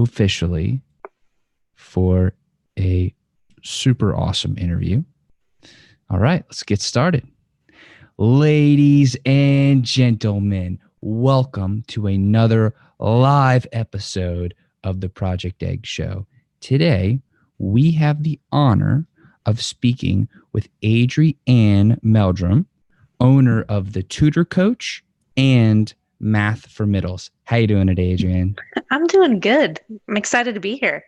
officially for a super awesome interview. All right, let's get started. Ladies and gentlemen, welcome to another live episode of the Project Egg Show. Today, we have the honor of speaking with Adrianne Meldrum, owner of the Tutor Coach and Math for Middles. How you doing today, Adrianne? I'm doing good. I'm excited to be here.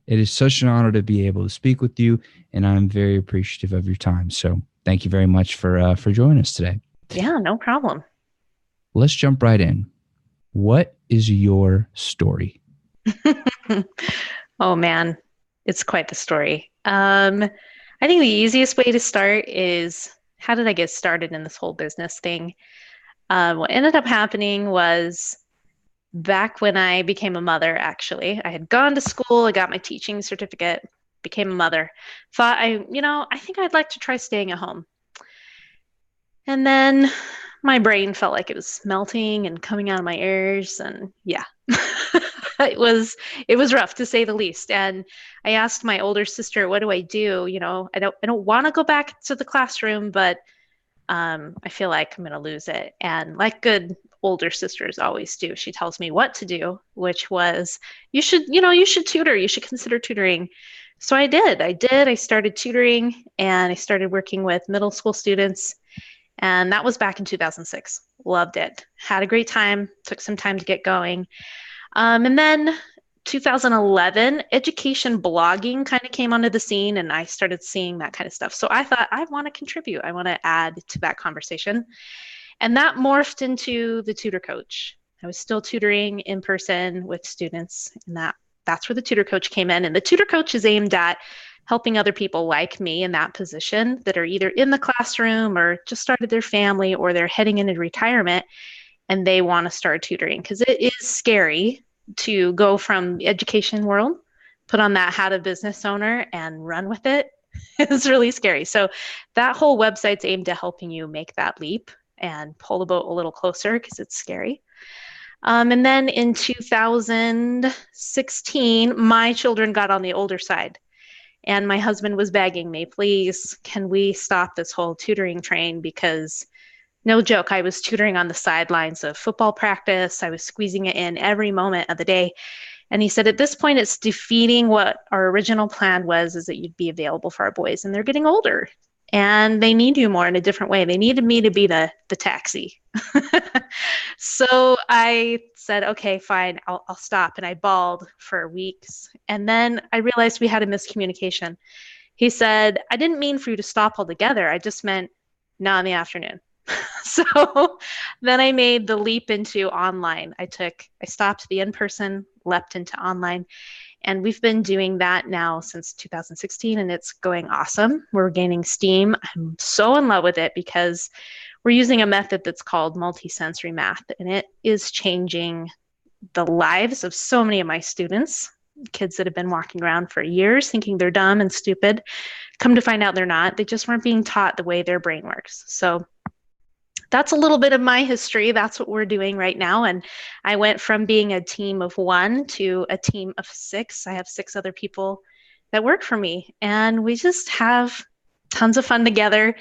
It is such an honor to be able to speak with you, and I'm very appreciative of your time. So thank you very much for joining us today. Yeah, no problem. Let's jump right in. What is your story? Oh man, it's quite the story. I think the easiest way to start is how did I get started in this whole business thing? What ended up happening was back when I became a mother, actually, I had gone to school, I got my teaching certificate, became a mother, thought I think I'd like to try staying at home. And then my brain felt like it was melting and coming out of my ears, and yeah. It was rough to say the least. And I asked my older sister, what do I do? I don't want to go back to the classroom, but I feel like I'm going to lose it. And like good older sisters always do, she tells me what to do, which was you should tutor, you should consider tutoring. So I did. I started tutoring and I started working with middle school students. And that was back in 2006. Loved it. Had a great time. Took some time to get going. And then 2011, education blogging kind of came onto the scene and I started seeing that kind of stuff. So I thought, I want to contribute. I want to add to that conversation. And that morphed into the Tutor Coach. I was still tutoring in person with students, and that's where the Tutor Coach came in. And the Tutor Coach is aimed at helping other people like me in that position that are either in the classroom or just started their family or they're heading into retirement and they want to start tutoring because it is scary to go from the education world, put on that hat of business owner and run with it. It's really scary. So that whole website's aimed to helping you make that leap and pull the boat a little closer because it's scary. And then in 2016, my children got on the older side. And my husband was begging me, please, can we stop this whole tutoring train? Because no joke, I was tutoring on the sidelines of football practice. I was squeezing it in every moment of the day. And he said, at this point, it's defeating what our original plan was, is that you'd be available for our boys. And they're getting older and they need you more in a different way. They needed me to be the taxi. So I said, okay, fine, I'll stop. And I bawled for weeks. And then I realized we had a miscommunication. He said, I didn't mean for you to stop altogether. I just meant not in the afternoon. So then I made the leap into online. I stopped the in-person, leapt into online, and we've been doing that now since 2016, and it's going awesome. We're gaining steam. I'm so in love with it because we're using a method that's called multisensory math, and it is changing the lives of so many of my students, kids that have been walking around for years thinking they're dumb and stupid. Come to find out they're not. They just weren't being taught the way their brain works. So that's a little bit of my history. That's what we're doing right now. And I went from being a team of one to a team of six. I have six other people that work for me. And we just have tons of fun together.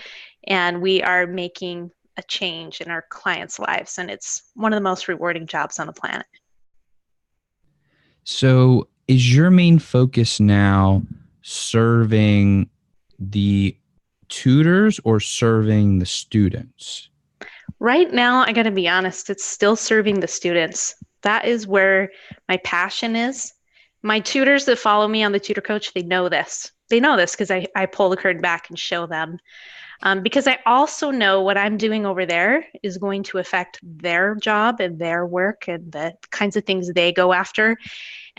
And we are making a change in our clients' lives. And it's one of the most rewarding jobs on the planet. So is your main focus now serving the tutors or serving the students? Right now, I got to be honest, it's still serving the students. That is where my passion is. My tutors that follow me on the Tutor Coach, they know this. They know this because I pull the curtain back and show them. Because I also know what I'm doing over there is going to affect their job and their work and the kinds of things they go after.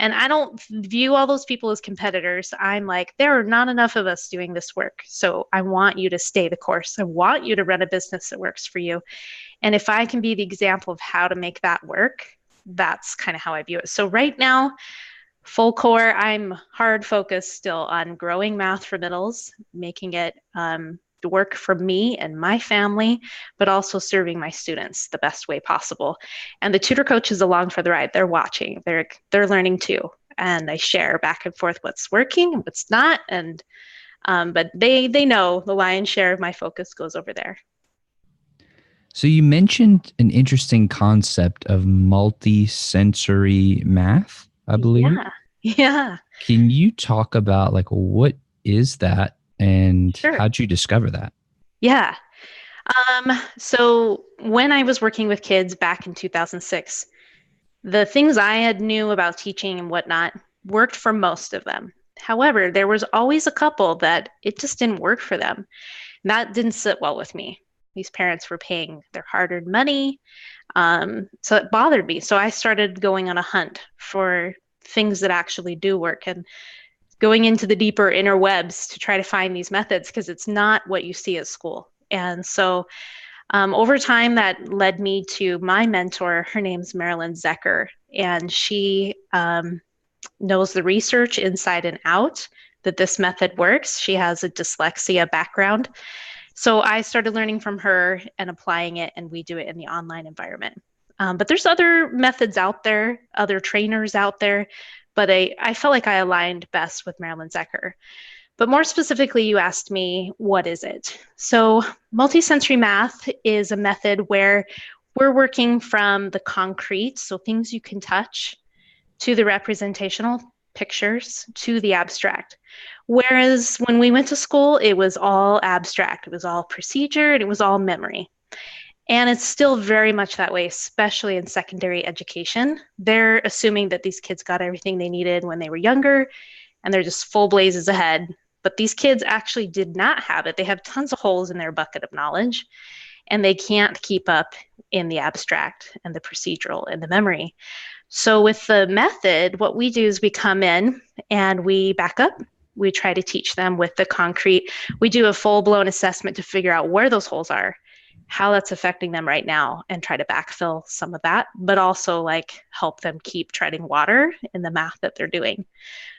And I don't view all those people as competitors. I'm like, there are not enough of us doing this work. So I want you to stay the course. I want you to run a business that works for you. And if I can be the example of how to make that work, that's kind of how I view it. So right now, full core, I'm hard focused still on growing math for middles, making it work for me and my family, but also serving my students the best way possible. And the tutor coach is along for the ride. They're watching, they're learning too. And I share back and forth what's working and what's not. And but they know the lion's share of my focus goes over there. So you mentioned an interesting concept of multisensory math, I believe. Yeah. Can you talk about like what is that and Sure. how'd you discover that? Yeah. So when I was working with kids back in 2006, the things I had knew about teaching and whatnot worked for most of them. However, there was always a couple that it just didn't work for them. And that didn't sit well with me. These parents were paying their hard-earned money. So it bothered me. So I started going on a hunt for things that actually do work and going into the deeper interwebs to try to find these methods because it's not what you see at school. And so over time, that led me to my mentor. Her name's Marilyn Zecker, and she knows the research inside and out that this method works. She has a dyslexia background. So I started learning from her and applying it, and we do it in the online environment. But there's other methods out there, other trainers out there, but I felt like I aligned best with Marilyn Zecker. But more specifically, you asked me, what is it? So multisensory math is a method where we're working from the concrete, so things you can touch, to the representational pictures, to the abstract. Whereas when we went to school, it was all abstract. It was all procedure and it was all memory. And it's still very much that way, especially in secondary education. They're assuming that these kids got everything they needed when they were younger, and they're just full blazes ahead. But these kids actually did not have it. They have tons of holes in their bucket of knowledge, and they can't keep up in the abstract and the procedural and the memory. So with the method, what we do is we come in and we back up. We try to teach them with the concrete. We do a full-blown assessment to figure out where those holes are, how that's affecting them right now, and try to backfill some of that, but also like help them keep treading water in the math that they're doing.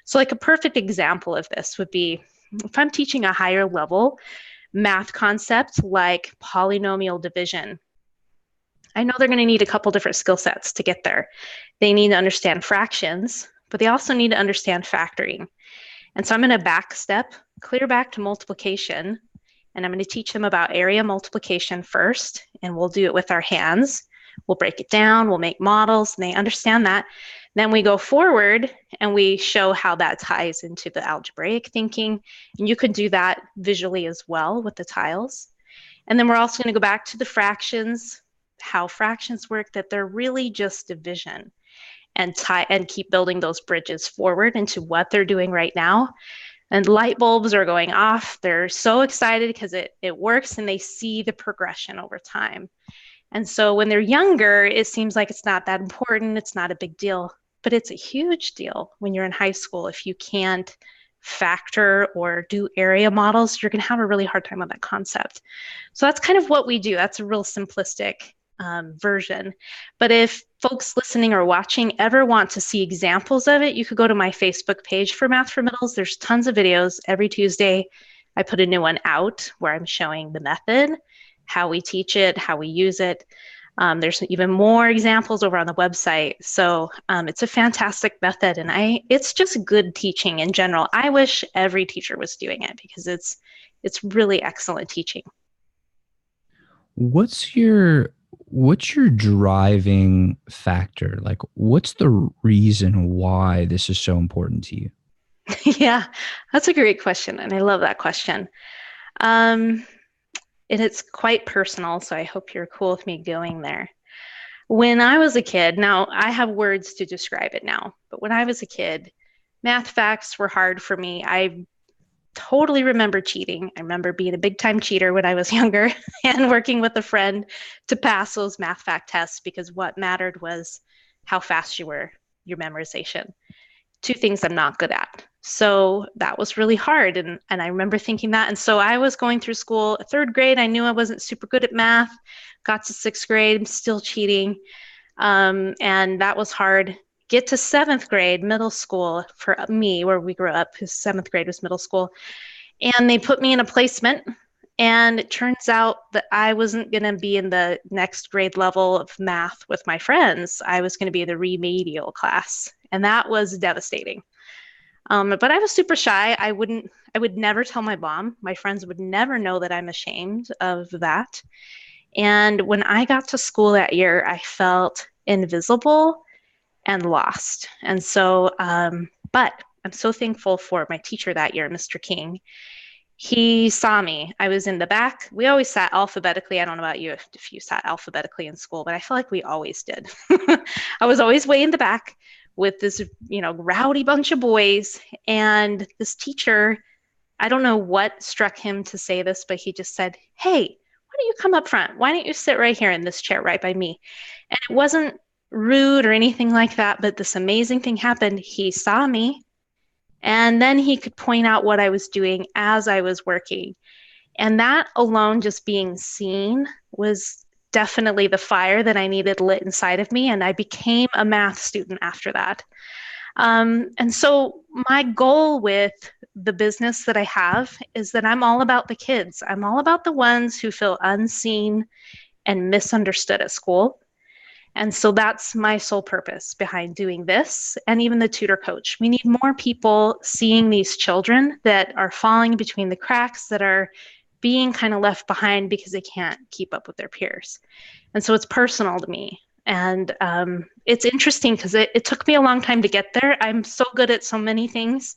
So like a perfect example of this would be if I'm teaching a higher level math concept like polynomial division, I know they're going to need a couple different skill sets to get there. They need to understand fractions, but they also need to understand factoring. And so I'm going to back step, clear back to multiplication, and I'm going to teach them about area multiplication first, and we'll do it with our hands. We'll break it down, we'll make models, and they understand that. Then we go forward and we show how that ties into the algebraic thinking. And you can do that visually as well with the tiles. And then we're also going to go back to the fractions, how fractions work, that they're really just division, and keep building those bridges forward into what they're doing right now. And light bulbs are going off. They're so excited because it works, and they see the progression over time. And so when they're younger, it seems like it's not that important. It's not a big deal, but it's a huge deal when you're in high school. If you can't factor or do area models, you're going to have a really hard time on that concept. So that's kind of what we do. That's a real simplistic version. But if folks listening or watching ever want to see examples of it, you could go to my Facebook page for Math for Middles. There's tons of videos. Every Tuesday, I put a new one out where I'm showing the method, how we teach it, how we use it. There's even more examples over on the website. So it's a fantastic method, and it's just good teaching in general. I wish every teacher was doing it because it's really excellent teaching. What's your driving factor? Like, what's the reason why this is so important to you? Yeah, that's a great question, and I love that question. And it's quite personal, so I hope you're cool with me going there. When I was a kid, now I have words to describe it now, but when I was a kid, math facts were hard for me. I totally remember cheating. I remember being a big time cheater when I was younger and working with a friend to pass those math fact tests because what mattered was how fast you were, your memorization. Two things I'm not good at. So that was really hard. And I remember thinking that. And so I was going through school, third grade, I knew I wasn't super good at math, got to sixth grade, I'm still cheating. And that was hard. Get to seventh grade, middle school for me, where we grew up, because seventh grade was middle school. And they put me in a placement And it turns out that I wasn't going to be in the next grade level of math with my friends. I was going to be the remedial class. And that was devastating. But I was super shy. I would never tell my mom. My friends would never know that I'm ashamed of that. And when I got to school that year, I felt invisible and lost. And so, but I'm so thankful for my teacher that year, Mr. King. He saw me. I was in the back. We always sat alphabetically. I don't know about you if you sat alphabetically in school, but I feel like we always did. I was always way in the back with this, rowdy bunch of boys. And this teacher, I don't know what struck him to say this, but he just said, "Hey, why don't you come up front? Why don't you sit right here in this chair right by me?" And it wasn't rude or anything like that, but this amazing thing happened. He saw me. And then he could point out what I was doing as I was working. And that alone, just being seen, was definitely the fire that I needed lit inside of me. And I became a math student after that. And so my goal with the business that I have is that I'm all about the kids. I'm all about the ones who feel unseen and misunderstood at school. And so that's my sole purpose behind doing this and even the Tutor Coach. We need more people seeing these children that are falling between the cracks, that are being kind of left behind because they can't keep up with their peers. And so it's personal to me. And it's interesting because it took me a long time to get there. I'm so good at so many things.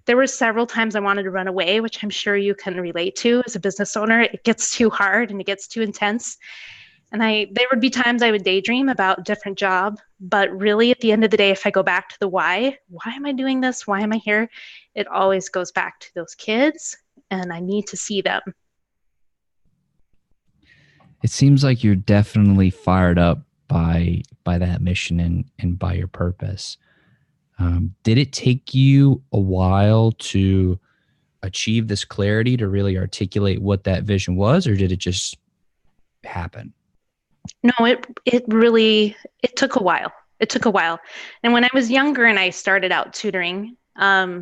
There were several times I wanted to run away, which I'm sure you can relate to as a business owner. It gets too hard and it gets too intense. And there would be times I would daydream about a different job, but really at the end of the day, if I go back to the why am I doing this? Why am I here? It always goes back to those kids, and I need to see them. It seems like you're definitely fired up by that mission and by your purpose. Did it take you a while to achieve this clarity, to really articulate what that vision was, or did it just happen? No, it took a while. It took a while. And when I was younger and I started out tutoring, I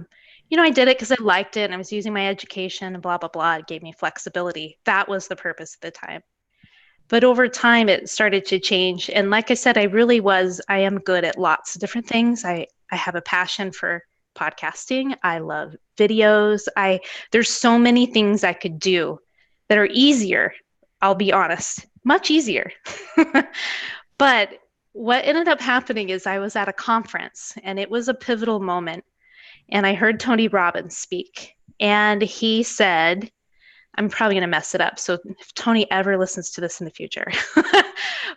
did it because I liked it and I was using my education and blah, blah, blah. It gave me flexibility. That was the purpose at the time. But over time, it started to change. And like I said, I am good at lots of different things. I have a passion for podcasting. I love videos. There's so many things I could do that are easier. I'll be honest, much easier. But what ended up happening is I was at a conference and it was a pivotal moment. And I heard Tony Robbins speak. And he said, I'm probably going to mess it up. So if Tony ever listens to this in the future,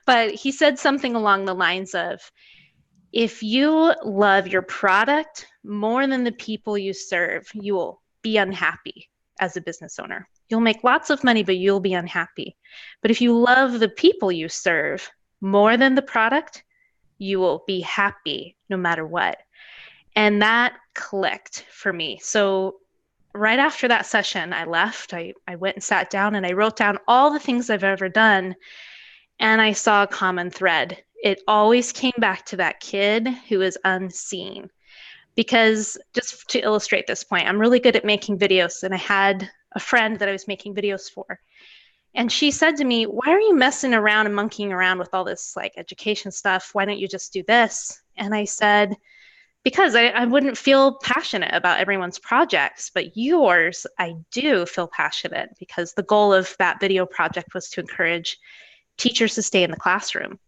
but he said something along the lines of, if you love your product more than the people you serve, you will be unhappy as a business owner. You'll make lots of money, but you'll be unhappy. But if you love the people you serve more than the product, you will be happy no matter what. And that clicked for me. So right after that session, I left. I went and sat down and I wrote down all the things I've ever done. And I saw a common thread. It always came back to that kid who is unseen. Because just to illustrate this point, I'm really good at making videos. And I had a friend that I was making videos for. And she said to me, why are you messing around and monkeying around with all this like education stuff? Why don't you just do this? And I said, because I wouldn't feel passionate about everyone's projects, but yours, I do feel passionate because the goal of that video project was to encourage teachers to stay in the classroom.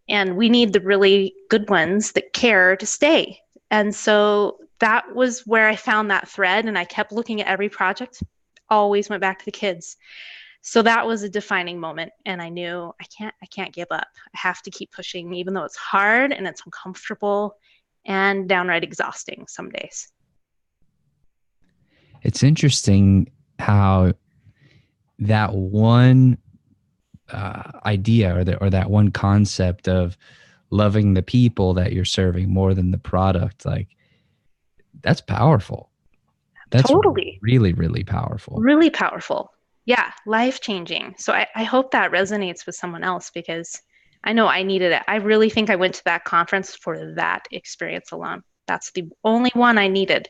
And we need the really good ones that care to stay. And so that was where I found that thread, and I kept looking at every project, always went back to the kids. So that was a defining moment, and I knew I can't give up. I have to keep pushing, even though it's hard and it's uncomfortable and downright exhausting some days. It's interesting how that one idea or that one concept of loving the people that you're serving more than the product, like that's powerful. That's totally really, really powerful. Really powerful. Yeah, life-changing. So I hope that resonates with someone else because I know I needed it. I really think I went to that conference for that experience alone. That's the only one I needed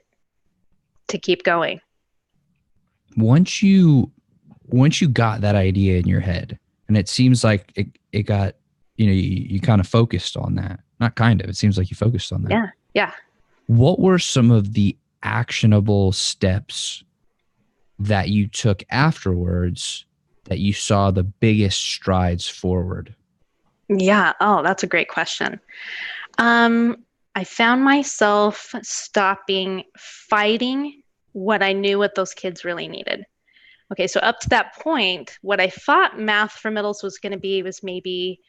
to keep going. Once you once you got that idea in your head, and it seems like it got, you kind of focused on that. Not kind of, it seems like you focused on that. Yeah. Yeah. What were some of the actionable steps that you took afterwards that you saw the biggest strides forward? Yeah. Oh, that's a great question. I found myself stopping fighting what those kids really needed. Okay, so up to that point, what I thought Math for Middles was going to be was maybe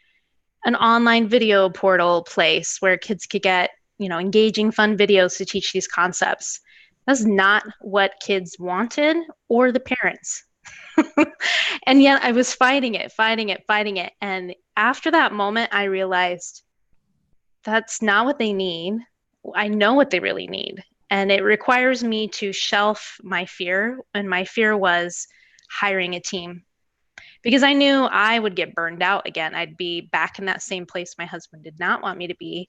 an online video portal place where kids could get, engaging, fun videos to teach these concepts. That's not what kids wanted or the parents. And yet I was fighting it, fighting it, fighting it. And after that moment, I realized that's not what they need. I know what they really need. And it requires me to shelf my fear. And my fear was hiring a team because I knew I would get burned out again. I'd be back in that same place my husband did not want me to be,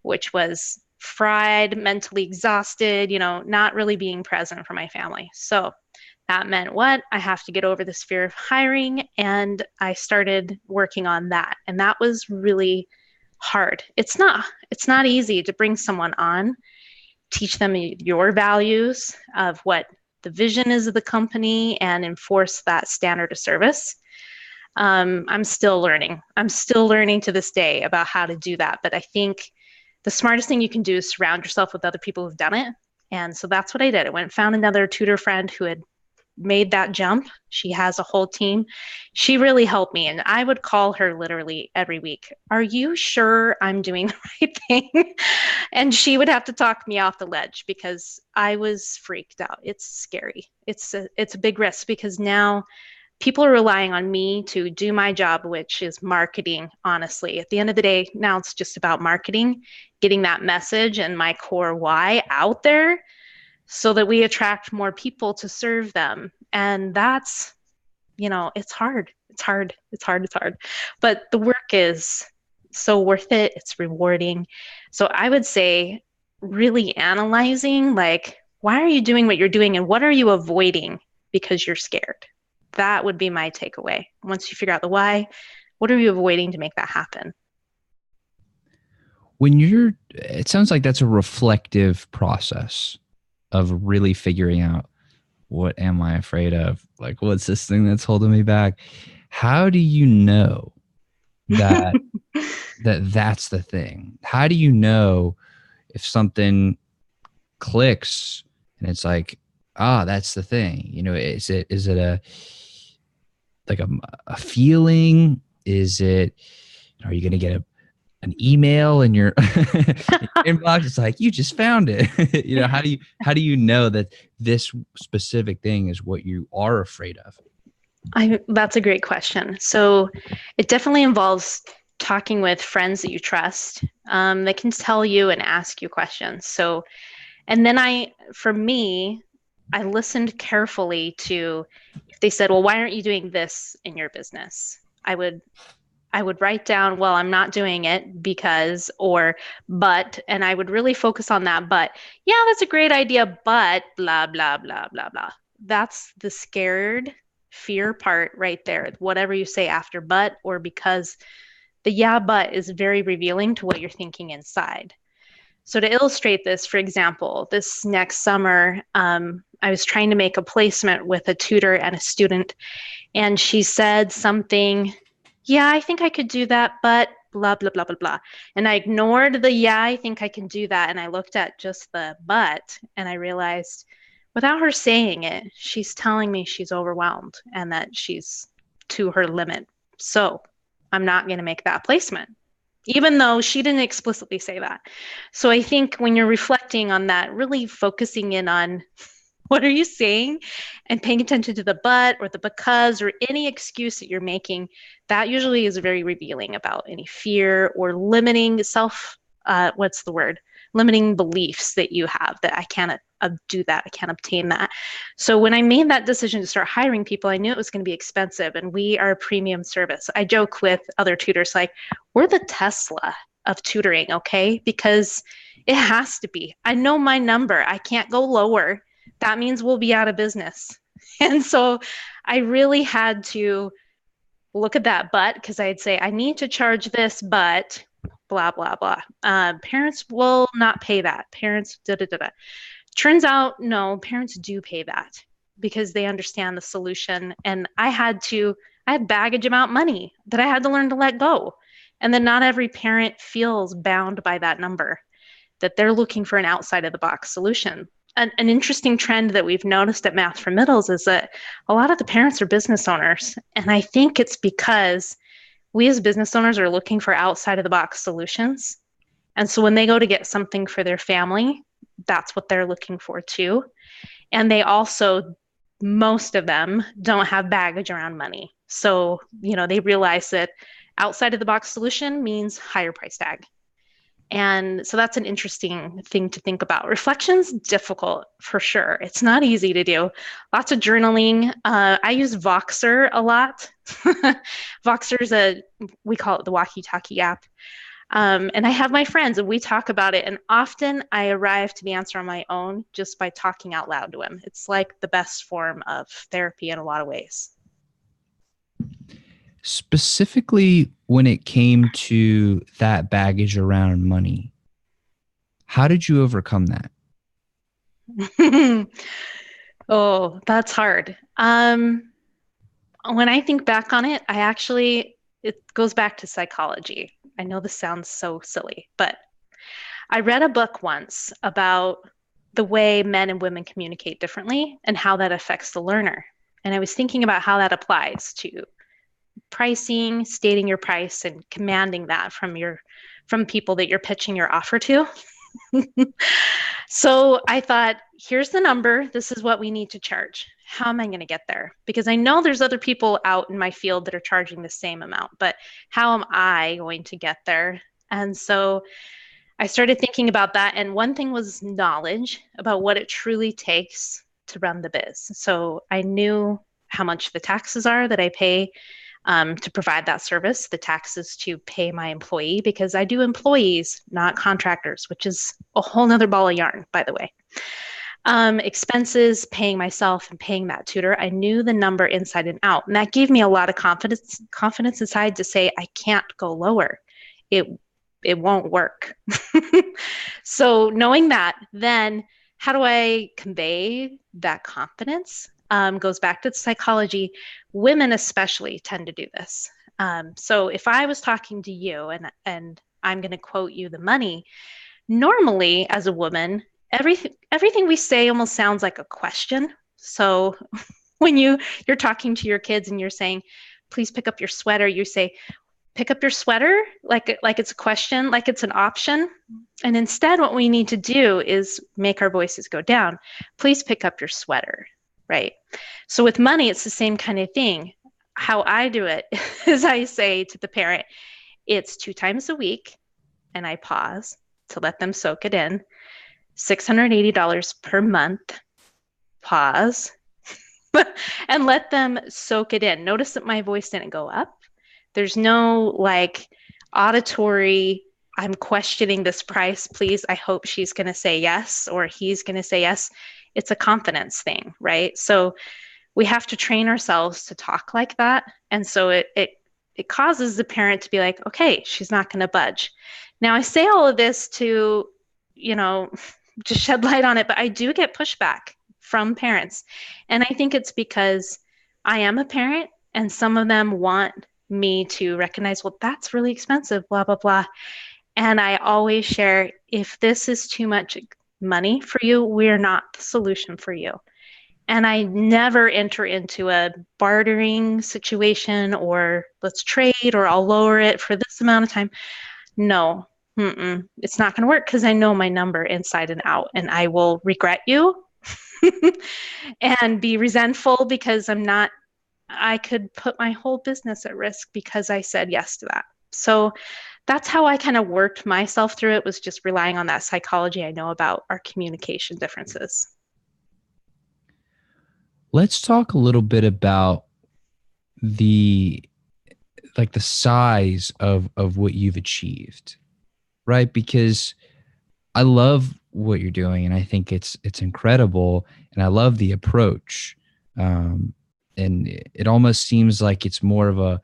which was fried, mentally exhausted, not really being present for my family. So that meant what? I have to get over this fear of hiring. And I started working on that. And that was really hard. It's not easy to bring someone on, teach them your values of what the vision is of the company and enforce that standard of service. I'm still learning. I'm still learning to this day about how to do that. But I think the smartest thing you can do is surround yourself with other people who've done it. And so that's what I did. I went and found another tutor friend who had made that jump. She has a whole team. She really helped me. And I would call her literally every week. Are you sure I'm doing the right thing? And she would have to talk me off the ledge because I was freaked out. It's scary. It's a big risk because now people are relying on me to do my job, which is marketing, honestly. At the end of the day, now it's just about marketing, getting that message and my core why out there so that we attract more people to serve them. And that's, it's hard. It's hard. But the work is so worth it. It's rewarding. So I would say really analyzing, like, why are you doing what you're doing and what are you avoiding because you're scared? That would be my takeaway. Once you figure out the why, what are you avoiding to make that happen? It sounds like that's a reflective process of really figuring out, what am I afraid of? Like, what's this thing that's holding me back? How do you know that that's the thing? How do you know if something clicks and it's like, that's the thing? Is it a feeling? Is it, are you going to get an email in your inbox? It's like, you just found it. How do you know that this specific thing is what you are afraid of? That's a great question. So it definitely involves talking with friends that you trust, that can tell you and ask you questions. So, and then for me, I listened carefully to, if they said, well, why aren't you doing this in your business? I would write down, well, I'm not doing it because, or, but, and I would really focus on that. But yeah, that's a great idea, but blah, blah, blah, blah, blah. That's the scared fear part right there. Whatever you say after but or because, the yeah, but is very revealing to what you're thinking inside. So to illustrate this, for example, this next summer, I was trying to make a placement with a tutor and a student, and she said something, yeah, I think I could do that, but blah, blah, blah, blah, blah. And I ignored the, yeah, I think I can do that. And I looked at just the but, and I realized without her saying it, she's telling me she's overwhelmed and that she's to her limit. So I'm not going to make that placement, even though she didn't explicitly say that. So I think when you're reflecting on that, really focusing in on what are you saying and paying attention to the but or the because or any excuse that you're making, that usually is very revealing about any fear or limiting limiting beliefs that you have, that I can't do that, I can't obtain that. So when I made that decision to start hiring people, I knew it was going to be expensive, and we are a premium service. I joke with other tutors, like, we're the Tesla of tutoring, okay? Because it has to be. I know my number. I can't go lower. That means we'll be out of business. And so I really had to look at that but, because I'd say, I need to charge this, but blah, blah, blah. Parents will not pay that. Parents, da, da, da, da. Turns out, no, parents do pay that because they understand the solution. And I had baggage about money that I had to learn to let go. And then not every parent feels bound by that number, that they're looking for an outside of the box solution. An interesting trend that we've noticed at Math for Middles is that a lot of the parents are business owners. And I think it's because we as business owners are looking for outside of the box solutions. And so when they go to get something for their family, that's what they're looking for too. And they also, most of them don't have baggage around money. So, they realize that outside of the box solution means higher price tag. And so that's an interesting thing to think about. Reflection's difficult for sure. It's not easy to do. Lots of journaling. I use Voxer a lot. Voxer's we call it the walkie-talkie app. And I have my friends and we talk about it. And often I arrive to the answer on my own just by talking out loud to them. It's like the best form of therapy in a lot of ways. Specifically, when it came to that baggage around money, how did you overcome that? Oh, that's hard. When I think back on it, it goes back to psychology. I know this sounds so silly, but I read a book once about the way men and women communicate differently and how that affects the learner. And I was thinking about how that applies to pricing, stating your price, and commanding that from people that you're pitching your offer to. So I thought, here's the number. This is what we need to charge. How am I going to get there? Because I know there's other people out in my field that are charging the same amount, but how am I going to get there? And so I started thinking about that. And one thing was knowledge about what it truly takes to run the biz. So I knew how much the taxes are that I pay to provide that service, the taxes to pay my employee, because I do employees, not contractors, which is a whole nother ball of yarn, by the way. Expenses, paying myself and paying that tutor. I knew the number inside and out. And that gave me a lot of confidence inside to say, I can't go lower. It won't work. So knowing that, then how do I convey that confidence? Goes back to the psychology. Women especially tend to do this. So if I was talking to you and I'm going to quote you the money, normally as a woman, everything we say almost sounds like a question. So when you're talking to your kids and you're saying, please pick up your sweater, you say, pick up your sweater, like it's a question, like it's an option. And instead, what we need to do is make our voices go down. Please pick up your sweater, right? So with money, it's the same kind of thing. How I do it is I say to the parent, it's 2 times a week, and I pause to let them soak it in. $680 per month, pause, and let them soak it in. Notice that my voice didn't go up. There's no auditory, I'm questioning this price, please. I hope she's going to say yes, or he's going to say yes. It's a confidence thing, right? So we have to train ourselves to talk like that. And so it causes the parent to be like, okay, she's not going to budge. Now I say all of this to, just shed light on it, but I do get pushback from parents. And I think it's because I am a parent and some of them want me to recognize, well, that's really expensive, blah, blah, blah. And I always share, if this is too much money for you, we're not the solution for you. And I never enter into a bartering situation or let's trade or I'll lower it for this amount of time. No, it's not going to work because I know my number inside and out, and I will regret you and be resentful because I could put my whole business at risk because I said yes to that. So that's how I kind of worked myself through it, was just relying on that psychology I know about our communication differences. Let's talk a little bit about the size of what you've achieved, right? Because I love what you're doing and I think it's incredible and I love the approach. And it almost seems like it's more of a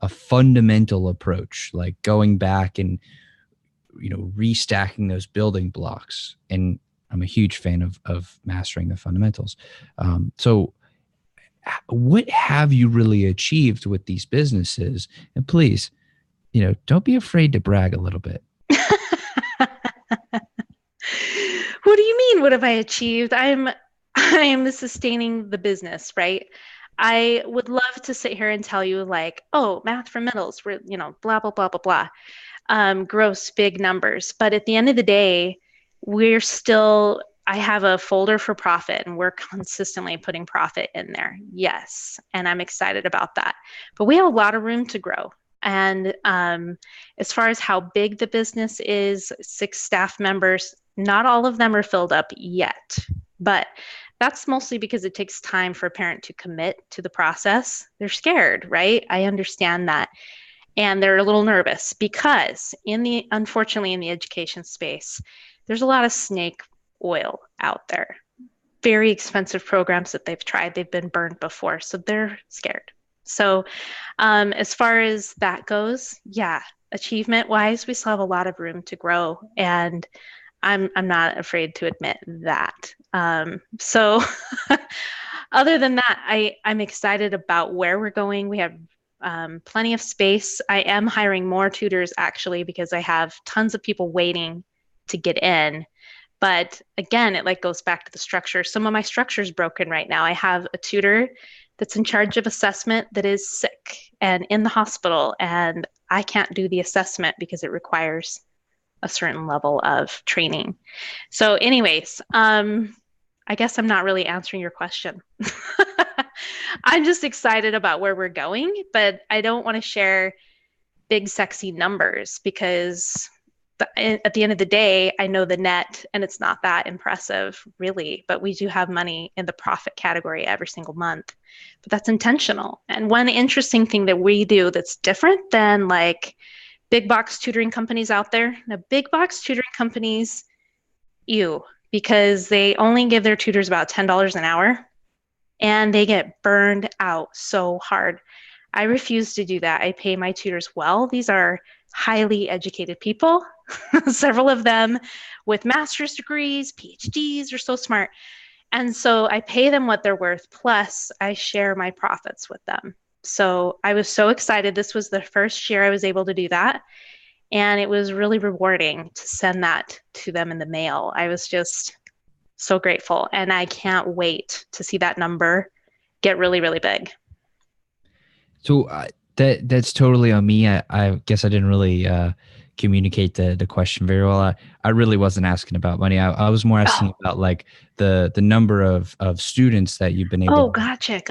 fundamental approach, like going back and, restacking those building blocks. And I'm a huge fan of mastering the fundamentals. So what have you really achieved with these businesses? And please, don't be afraid to brag a little bit. What do you mean? What have I achieved? I am sustaining the business, right? I would love to sit here and tell you like, oh, math for middles, we're, blah, blah, blah, blah, blah. Gross big numbers. But at the end of the day, I have a folder for profit and we're consistently putting profit in there. Yes. And I'm excited about that. But we have a lot of room to grow. And as far as how big the business is, 6 staff members, not all of them are filled up yet. But that's mostly because it takes time for a parent to commit to the process. They're scared, right? I understand that. And they're a little nervous because unfortunately in the education space, there's a lot of snake oil out there. Very expensive programs that they've tried, they've been burned before, so they're scared. So as far as that goes, yeah, achievement wise, we still have a lot of room to grow. And I'm not afraid to admit that. So other than that, I'm excited about where we're going. We have plenty of space. I am hiring more tutors actually because I have tons of people waiting to get in. But again, it like goes back to the structure. Some of my structure is broken right now. I have a tutor that's in charge of assessment that is sick and in the hospital, and I can't do the assessment because it requires a certain level of training. So anyways, I guess I'm not really answering your question. I'm just excited about where we're going, but I don't want to share big, sexy numbers because at the end of the day, I know the net and it's not that impressive really, but we do have money in the profit category every single month, but that's intentional. And one interesting thing that we do that's different than like big box tutoring companies out there, the big box tutoring companies, because they only give their tutors about $10 an hour and they get burned out so hard. I refuse to do that. I pay my tutors well. These are highly educated people, several of them with master's degrees, PhDs, they're so smart. And so I pay them what they're worth, plus I share my profits with them. So I was so excited. This was the first year I was able to do that. And it was really rewarding to send that to them in the mail. I was just so grateful. And I can't wait to see that number get really, really big. So that's totally on me. I guess I didn't really communicate the question very well. I really wasn't asking about money. I was more asking about like the number of students that you've been able. Oh, gotcha.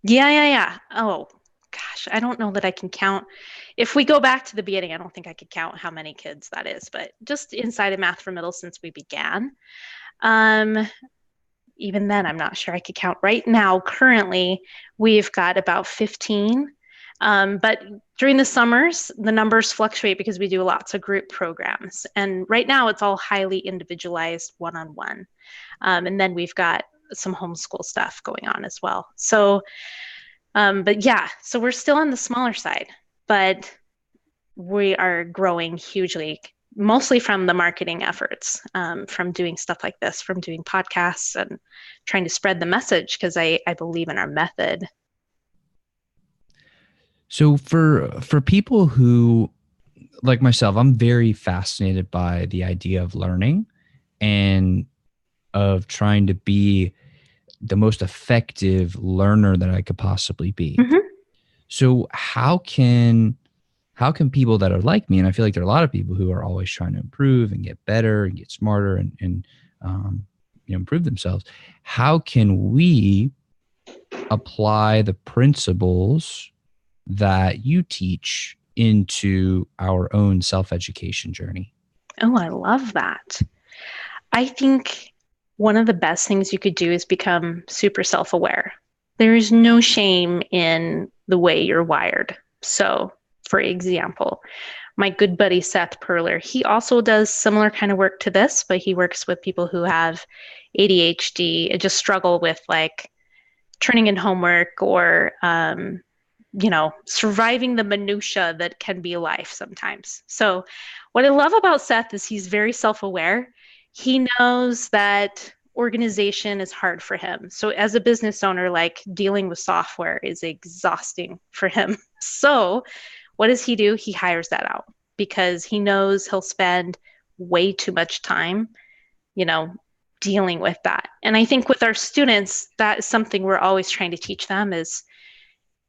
Yeah. Oh, gosh, I don't know that I can count. If we go back to the beginning, I don't think I could count how many kids that is, but just inside of Math for Middle since we began. Even then, I'm not sure I could count. Right now, currently, we've got about 15. But during the summers, the numbers fluctuate because we do lots of group programs. And right now, it's all highly individualized one-on-one. And then we've got some homeschool stuff going on as well. So, but yeah, so we're still on the smaller side, but we are growing hugely, mostly from the marketing efforts, from doing stuff like this, from doing podcasts and trying to spread the message because I believe in our method. So for people who, like myself, I'm very fascinated by the idea of learning and of trying to be the most effective learner that I could possibly be. Mm-hmm. So how can people that are like me, and I feel like there are a lot of people who are always trying to improve and get better and get smarter and improve themselves, how can we apply the principles that you teach into our own self-education journey? Oh, I love that. I think one of the best things you could do is become super self-aware. There is no shame in the way you're wired. So, for example, my good buddy Seth Perler, he also does similar kind of work to this, but he works with people who have ADHD and just struggle with like turning in homework or, surviving the minutia that can be life sometimes. So what I love about Seth is he's very self-aware. He knows that organization is hard for him. So as a business owner, like dealing with software is exhausting for him. So what does he do? He hires that out because he knows he'll spend way too much time, you know, dealing with that. And I think with our students, that is something we're always trying to teach them is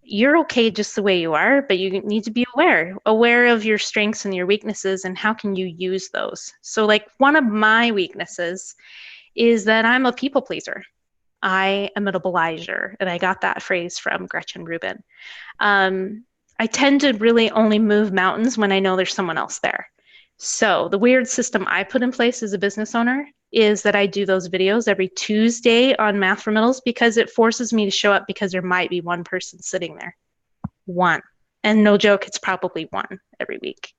you're okay just the way you are, but you need to be aware of your strengths and your weaknesses and how can you use those. So like one of my weaknesses is that I'm a people pleaser. I am an obliger, and I got that phrase from Gretchen Rubin. I tend to really only move mountains when I know there's someone else there. So the weird system I put in place as a business owner is that I do those videos every Tuesday on Math for Middles because it forces me to show up because there might be one person sitting there. One. And no joke, it's probably one every week.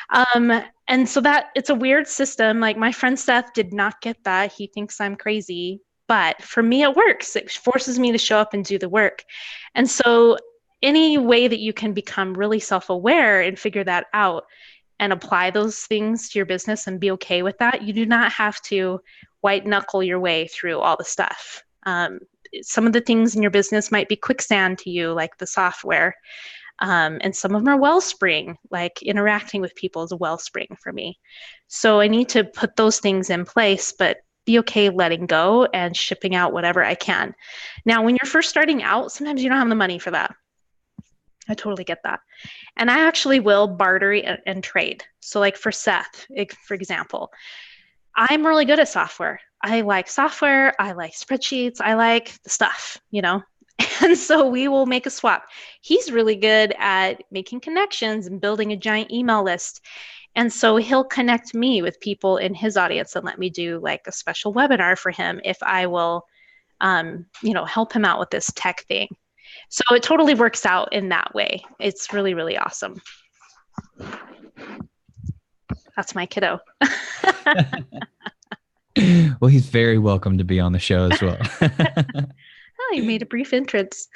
And so that it's a weird system. Like my friend Seth did not get that. He thinks I'm crazy. But for me, it works. It forces me to show up and do the work. And so any way that you can become really self-aware and figure that out and apply those things to your business and be okay with that, you do not have to white knuckle your way through all the stuff. Some of the things in your business might be quicksand to you, like the software. And some of them are wellspring, like interacting with people is a wellspring for me. So I need to put those things in place, but be okay letting go and shipping out whatever I can. Now, when you're first starting out, sometimes you don't have the money for that. I totally get that. And I actually will barter and trade. So like for Seth, for example, I'm really good at software. I like software. I like spreadsheets. I like the stuff, And so we will make a swap. He's really good at making connections and building a giant email list. And so he'll connect me with people in his audience and let me do like a special webinar for him if I will, help him out with this tech thing. So it totally works out in that way. It's really, really awesome. That's my kiddo. Well, he's very welcome to be on the show as well. Oh, you made a brief entrance.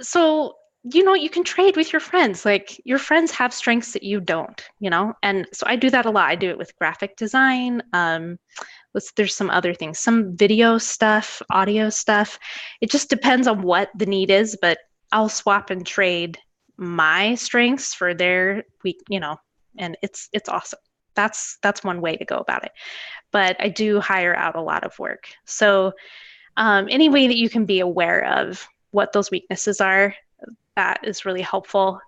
So, you can trade with your friends. Like your friends have strengths that you don't, and so I do that a lot. I do it with graphic design. There's some other things, some video stuff, audio stuff. It just depends on what the need is, but I'll swap and trade my strengths for their weak, and it's awesome. That's one way to go about it. But I do hire out a lot of work. So any way that you can be aware of what those weaknesses are, that is really helpful.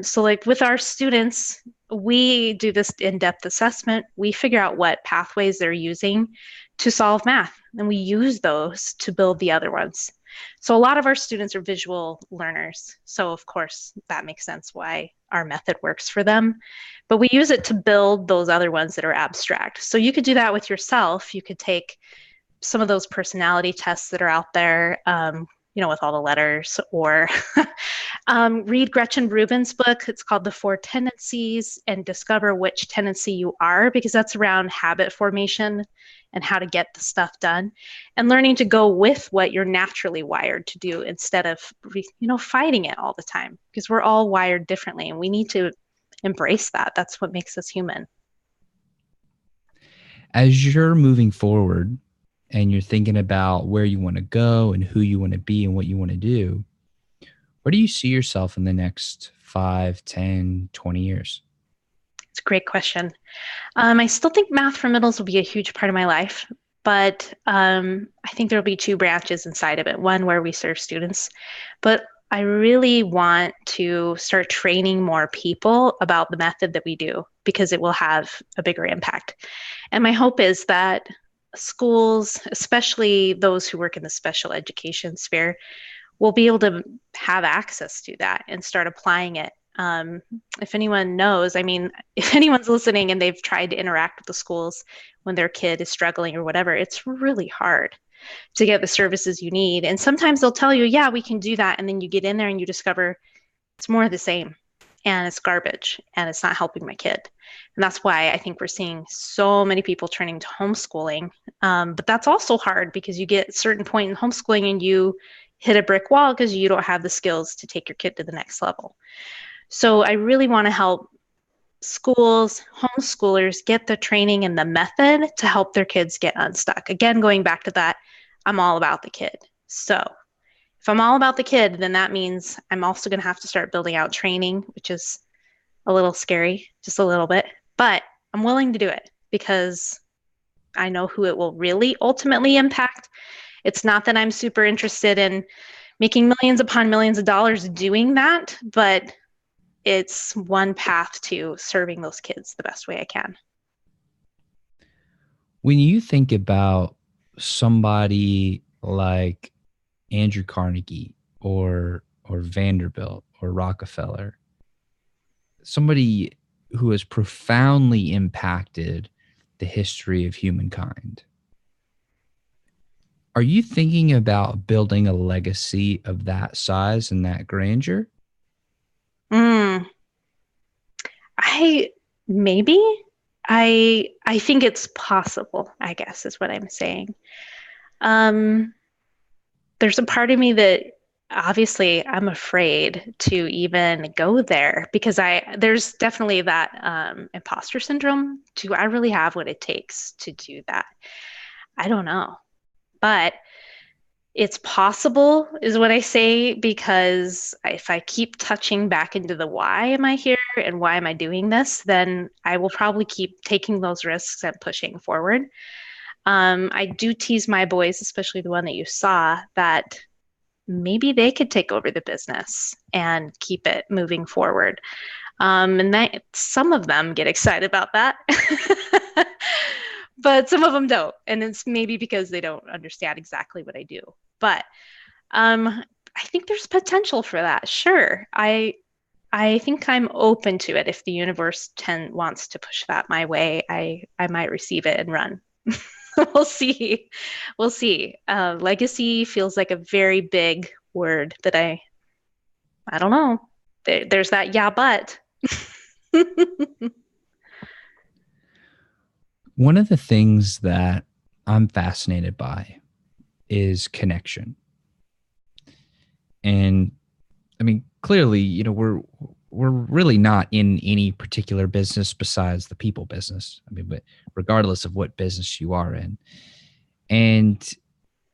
So like with our students, we do this in-depth assessment. We figure out what pathways they're using to solve math, and we use those to build the other ones. So a lot of our students are visual learners. So of course, that makes sense why our method works for them. But we use it to build those other ones that are abstract. So you could do that with yourself. You could take some of those personality tests that are out there, with all the letters, or read Gretchen Rubin's book. It's called The Four Tendencies, and discover which tendency you are, because that's around habit formation and how to get the stuff done and learning to go with what you're naturally wired to do instead of, fighting it all the time, because we're all wired differently and we need to embrace that. That's what makes us human. As you're moving forward, and you're thinking about where you want to go and who you want to be and what you want to do, where do you see yourself in the next 5, 10, 20 years? It's a great question. I still think Math for Middles will be a huge part of my life, but I think there'll be 2 branches inside of it. One where we serve students, but I really want to start training more people about the method that we do, because it will have a bigger impact. And my hope is that schools, especially those who work in the special education sphere, will be able to have access to that and start applying it. If anyone knows, if anyone's listening and they've tried to interact with the schools when their kid is struggling or whatever, it's really hard to get the services you need. And sometimes they'll tell you, yeah, we can do that. And then you get in there and you discover it's more of the same. and it's garbage and it's not helping my kid. And that's why I think we're seeing so many people turning to homeschooling. But that's also hard because you get a certain point in homeschooling and you hit a brick wall because you don't have the skills to take your kid to the next level. So I really want to help schools, homeschoolers get the training and the method to help their kids get unstuck. Again, going back to that, I'm all about the kid. So if I'm all about the kid, then that means I'm also going to have to start building out training, which is a little scary, just a little bit, but I'm willing to do it because I know who it will really ultimately impact. It's not that I'm super interested in making millions upon millions of dollars doing that, but it's one path to serving those kids the best way I can. When you think about somebody like Andrew Carnegie or Vanderbilt or Rockefeller, somebody who has profoundly impacted the history of humankind, are you thinking about building a legacy of that size and that grandeur? I think it's possible, I guess is what I'm saying. There's a part of me that obviously I'm afraid to even go there because there's definitely that impostor syndrome. Do I really have what it takes to do that? I don't know. But it's possible is what I say, because if I keep touching back into the why am I here and why am I doing this, then I will probably keep taking those risks and pushing forward. I do tease my boys, especially the one that you saw, that maybe they could take over the business and keep it moving forward. And that some of them get excited about that. But some of them don't. And it's maybe because they don't understand exactly what I do. But I think there's potential for that. Sure. I think I'm open to it. If the universe wants to push that my way, I might receive it and run. We'll see. We'll see. Legacy feels like a very big word that I don't know. There's that yeah, but. One of the things that I'm fascinated by is connection. And I mean, clearly, you know, we're really not in any particular business besides the people business. I mean, but regardless of what business you are in. And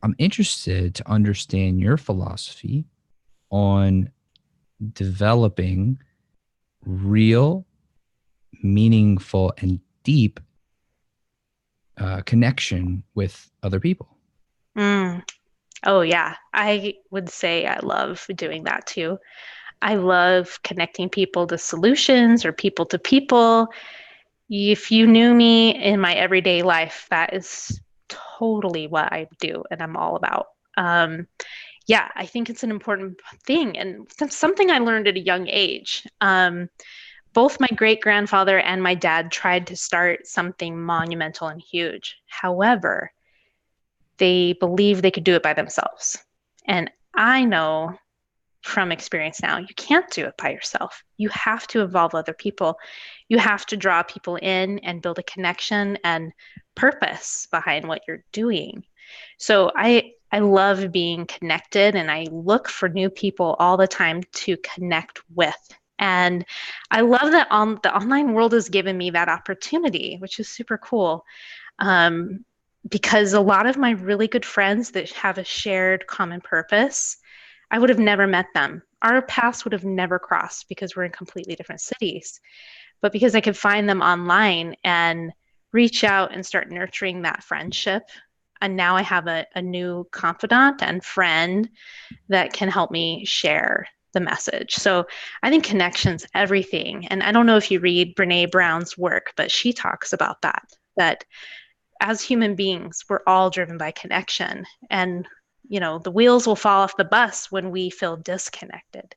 I'm interested to understand your philosophy on developing real, meaningful, and deep connection with other people. Oh, yeah. I would say I love doing that too. I love connecting people to solutions or people to people. If you knew me in my everyday life, that is totally what I do and I'm all about. Yeah, I think it's an important thing. And that's something I learned at a young age. Both my great-grandfather and my dad tried to start something monumental and huge. However, they believed they could do it by themselves. And I know from experience now, you can't do it by yourself. You have to involve other people. You have to draw people in and build a connection and purpose behind what you're doing. So I love being connected and I look for new people all the time to connect with. And I love that the online world has given me that opportunity, which is super cool. Because a lot of my really good friends that have a shared common purpose, I would have never met them. Our paths would have never crossed because we're in completely different cities. But because I could find them online and reach out and start nurturing that friendship, and now I have a new confidant and friend that can help me share the message. So I think connection's everything. And I don't know if you read Brene Brown's work, but she talks about that as human beings, we're all driven by connection. And, you know, the wheels will fall off the bus when we feel disconnected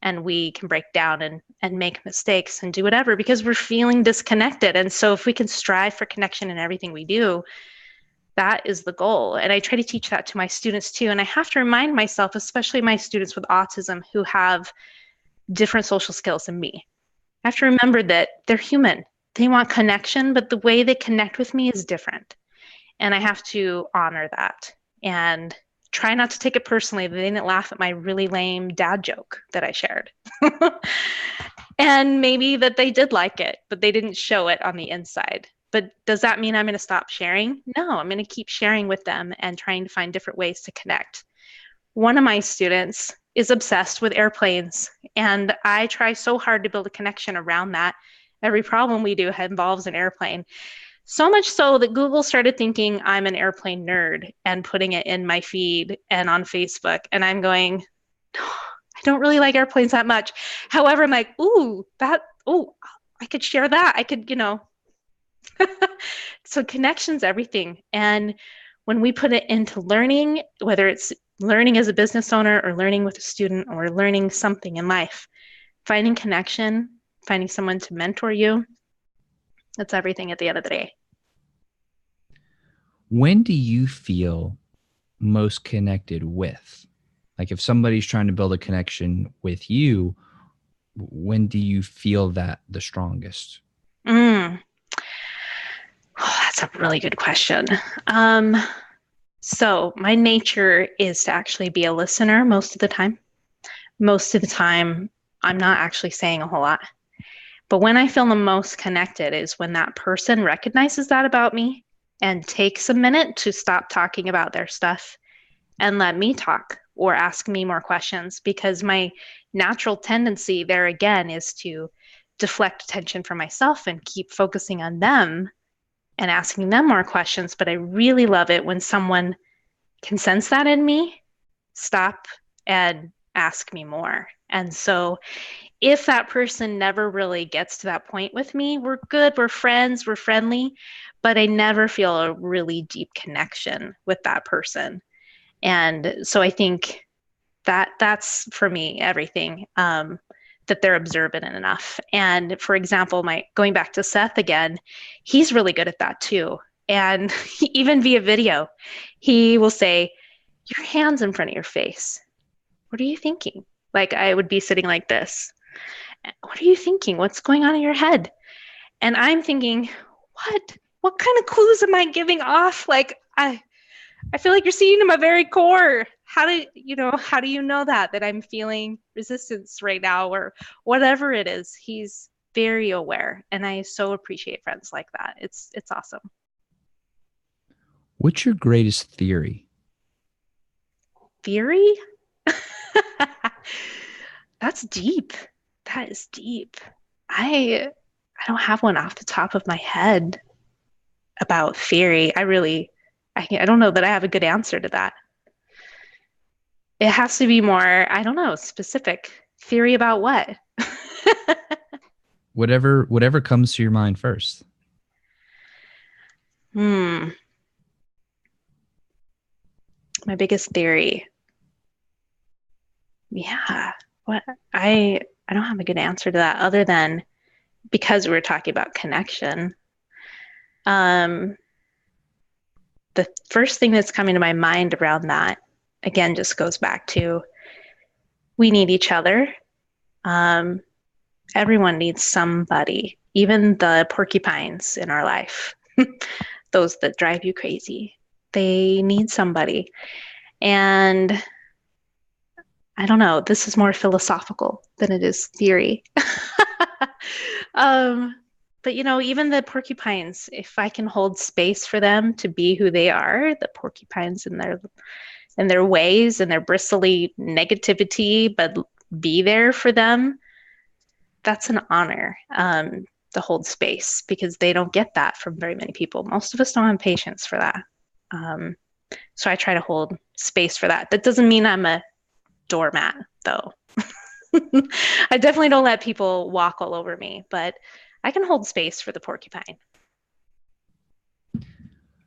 and we can break down and make mistakes and do whatever because we're feeling disconnected. And so if we can strive for connection in everything we do, that is the goal. And I try to teach that to my students too. And I have to remind myself, especially my students with autism who have different social skills than me. I have to remember that they're human. They want connection, but the way they connect with me is different. And I have to honor that and try not to take it personally that they didn't laugh at my really lame dad joke that I shared. And maybe that they did like it, but they didn't show it on the inside. But does that mean I'm going to stop sharing? No, I'm going to keep sharing with them and trying to find different ways to connect. One of my students is obsessed with airplanes, and I try so hard to build a connection around that. Every problem we do involves an airplane. So much so that Google started thinking I'm an airplane nerd and putting it in my feed and on Facebook. And I'm going, I don't really like airplanes that much. However, I'm like, I could share that. I could, So connection's everything. And when we put it into learning, whether it's learning as a business owner or learning with a student or learning something in life, finding connection, finding someone to mentor you, that's everything at the end of the day. When do you feel most connected with? Like if somebody's trying to build a connection with you, when do you feel that the strongest? Oh, that's a really good question. So my nature is to actually be a listener most of the time. Most of the time, I'm not actually saying a whole lot. But when I feel the most connected is when that person recognizes that about me and takes a minute to stop talking about their stuff and let me talk or ask me more questions, because my natural tendency there again is to deflect attention from myself and keep focusing on them and asking them more questions. But I really love it when someone can sense that in me, stop and ask me more. And so if that person never really gets to that point with me, we're good, we're friends, we're friendly, but I never feel a really deep connection with that person. And so I think that that's for me everything, that they're observant enough. And for example, going back to Seth again, he's really good at that too. And even via video, he will say, your hand's in front of your face. What are you thinking? Like I would be sitting like this. What are you thinking? What's going on in your head? And I'm thinking, what kind of clues am I giving off? Like I feel like you're seeing to my very core. How do you know that I'm feeling resistance right now or whatever it is? He's very aware, and I so appreciate friends like that. It's awesome. What's your greatest theory? Theory? That's deep. That is deep. I don't have one off the top of my head about theory. I don't know that I have a good answer to that. It has to be more, I don't know, specific. Theory about what? Whatever comes to your mind first. My biggest theory. Yeah. What I don't have a good answer to that other than because we were talking about connection. The first thing that's coming to my mind around that, again, just goes back to we need each other. Everyone needs somebody, even the porcupines in our life, those that drive you crazy. They need somebody. And I don't know, this is more philosophical than it is theory. But even the porcupines, if I can hold space for them to be who they are, the porcupines in their ways and their bristly negativity, but be there for them, that's an honor, to hold space, because they don't get that from very many people. Most of us don't have patience for that. So I try to hold space for that. That doesn't mean I'm a doormat, though. I definitely don't let people walk all over me, but I can hold space for the porcupine.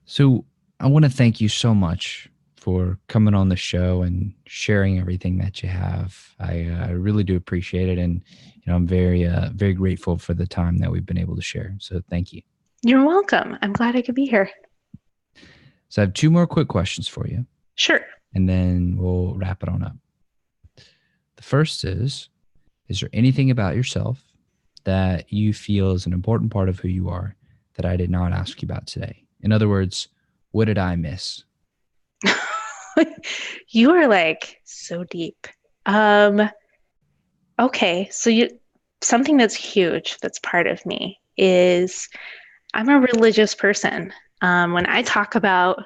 So I want to thank you so much for coming on the show and sharing everything that you have. I really do appreciate it. And I'm very, very grateful for the time that we've been able to share. So thank you. You're welcome. I'm glad I could be here. So I have two more quick questions for you. Sure. And then we'll wrap it on up. The first is there anything about yourself that you feel is an important part of who you are that I did not ask you about today? In other words, what did I miss? You are like so deep. Okay, so something that's huge that's part of me is I'm a religious person. When I talk about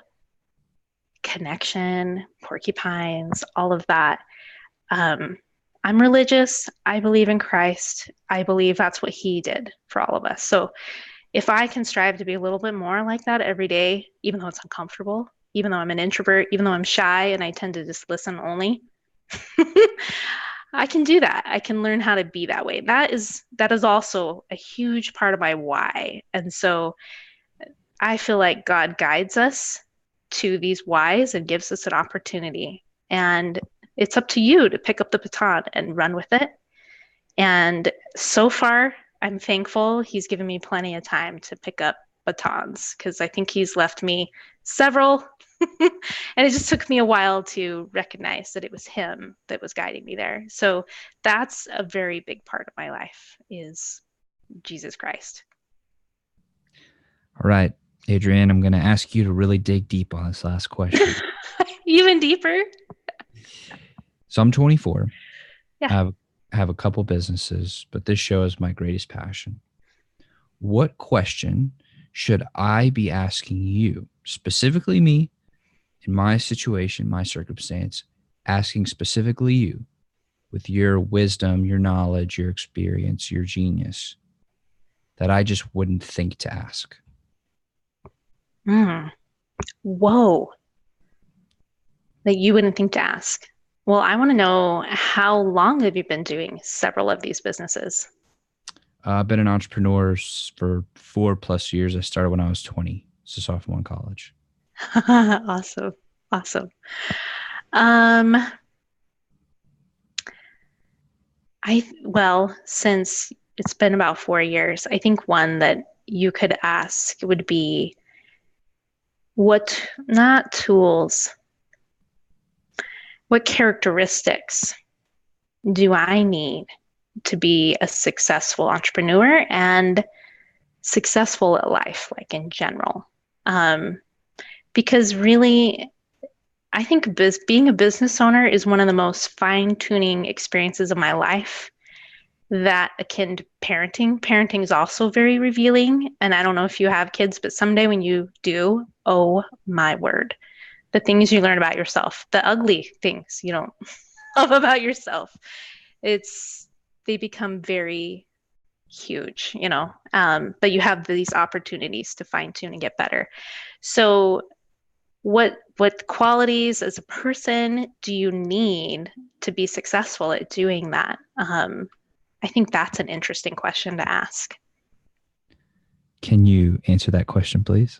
connection, porcupines, all of that, I'm religious. I believe in Christ. I believe that's what he did for all of us. So if I can strive to be a little bit more like that every day, even though it's uncomfortable, even though I'm an introvert, even though I'm shy and I tend to just listen only, I can do that. I can learn how to be that way. That is also a huge part of my why. And so I feel like God guides us to these whys and gives us an opportunity. And it's up to you to pick up the baton and run with it. And so far, I'm thankful he's given me plenty of time to pick up batons because I think he's left me several. And it just took me a while to recognize that it was him that was guiding me there. So that's a very big part of my life is Jesus Christ. All right, Adrianne, I'm going to ask you to really dig deep on this last question. Even deeper? So I'm 24. Yeah. I have a couple businesses, but this show is my greatest passion. What question should I be asking you, specifically me, in my situation, my circumstance, asking specifically you with your wisdom, your knowledge, your experience, your genius, that I just wouldn't think to ask? Whoa. That you wouldn't think to ask. Well, I want to know, how long have you been doing several of these businesses? I've been an entrepreneur for 4+ years. I started when I was 20, as a sophomore in college. Awesome. Awesome. Um, well, since it's been about 4 years, I think one that you could ask would be not tools, what characteristics do I need to be a successful entrepreneur and successful at life, like in general? Because really, I think being a business owner is one of the most fine-tuning experiences of my life, that akin to parenting. Parenting is also very revealing. And I don't know if you have kids, but someday when you do, oh my word, the things you learn about yourself, the ugly things you don't love about yourself, they become very huge, but you have these opportunities to fine tune and get better. So what qualities as a person do you need to be successful at doing that? I think that's an interesting question to ask. Can you answer that question, please?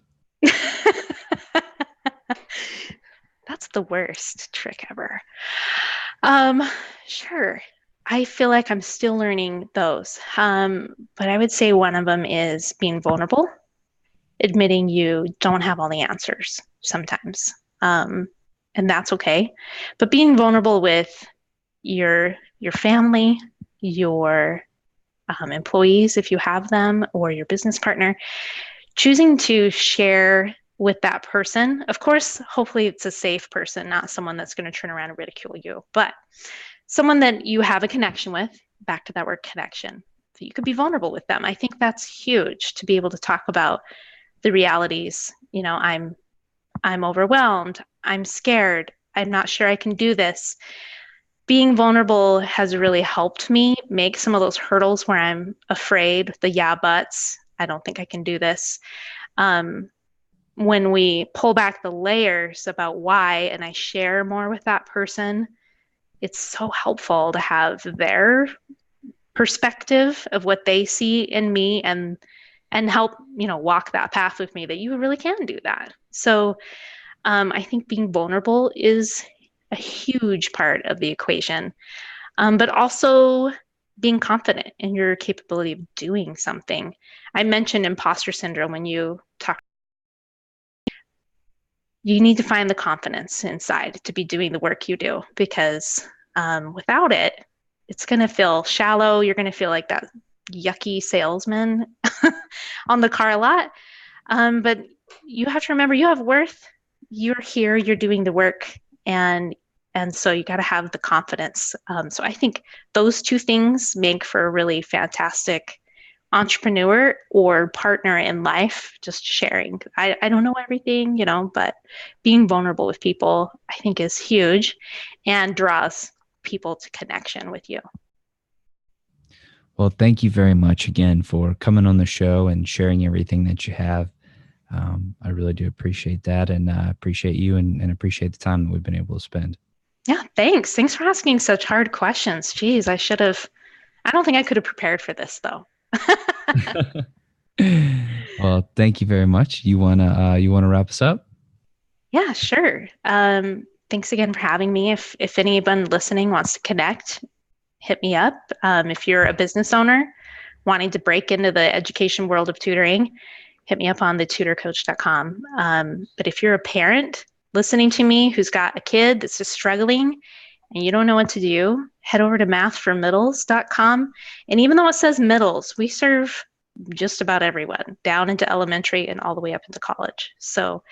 That's the worst trick ever. Sure. I feel like I'm still learning those. But I would say one of them is being vulnerable, admitting you don't have all the answers sometimes. And that's okay. But being vulnerable with your family, your employees, if you have them, or your business partner, choosing to share with that person. Of course, hopefully it's a safe person, not someone that's going to turn around and ridicule you, but someone that you have a connection with. Back to that word connection. So you could be vulnerable with them. I think that's huge, to be able to talk about the realities. I'm overwhelmed. I'm scared. I'm not sure I can do this. Being vulnerable has really helped me make some of those hurdles where I'm afraid, the yeah buts. I don't think I can do this. When we pull back the layers about why, and I share more with that person, it's so helpful to have their perspective of what they see in me, and help walk that path with me, that you really can do that. So I think being vulnerable is a huge part of the equation, but also being confident in your capability of doing something. I mentioned imposter syndrome when you talked. You need to find the confidence inside to be doing the work you do, because without it, it's going to feel shallow. You're going to feel like that yucky salesman on the car lot. But you have to remember you have worth. You're here, you're doing the work, and so you got to have the confidence. So I think those two things make for a really fantastic entrepreneur or partner in life, just sharing. I don't know everything, but being vulnerable with people, I think, is huge and draws people to connection with you. Well, thank you very much again for coming on the show and sharing everything that you have. I really do appreciate that, and appreciate you and appreciate the time that we've been able to spend. Yeah, thanks. Thanks for asking such hard questions. Geez, I don't think I could have prepared for this though. Well, thank you very much. You wanna wrap us up? Yeah, sure. Thanks again for having me. If anyone listening wants to connect, hit me up. If you're a business owner wanting to break into the education world of tutoring, hit me up on the tutorcoach.com. But if you're a parent listening to me who's got a kid that's just struggling and you don't know what to do, head over to mathformiddles.com. And even though it says middles, we serve just about everyone, down into elementary and all the way up into college. So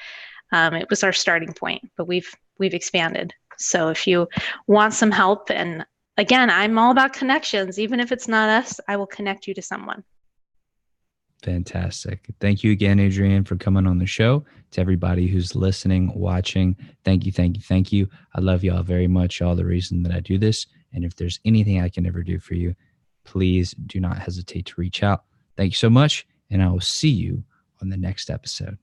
it was our starting point, but we've expanded. So if you want some help, and again, I'm all about connections. Even if it's not us, I will connect you to someone. Fantastic. Thank you again, Adrianne, for coming on the show. To everybody who's listening, watching, thank you, thank you, thank you. I love y'all very much, all the reason that I do this. And if there's anything I can ever do for you, please do not hesitate to reach out. Thank you so much, and I will see you on the next episode.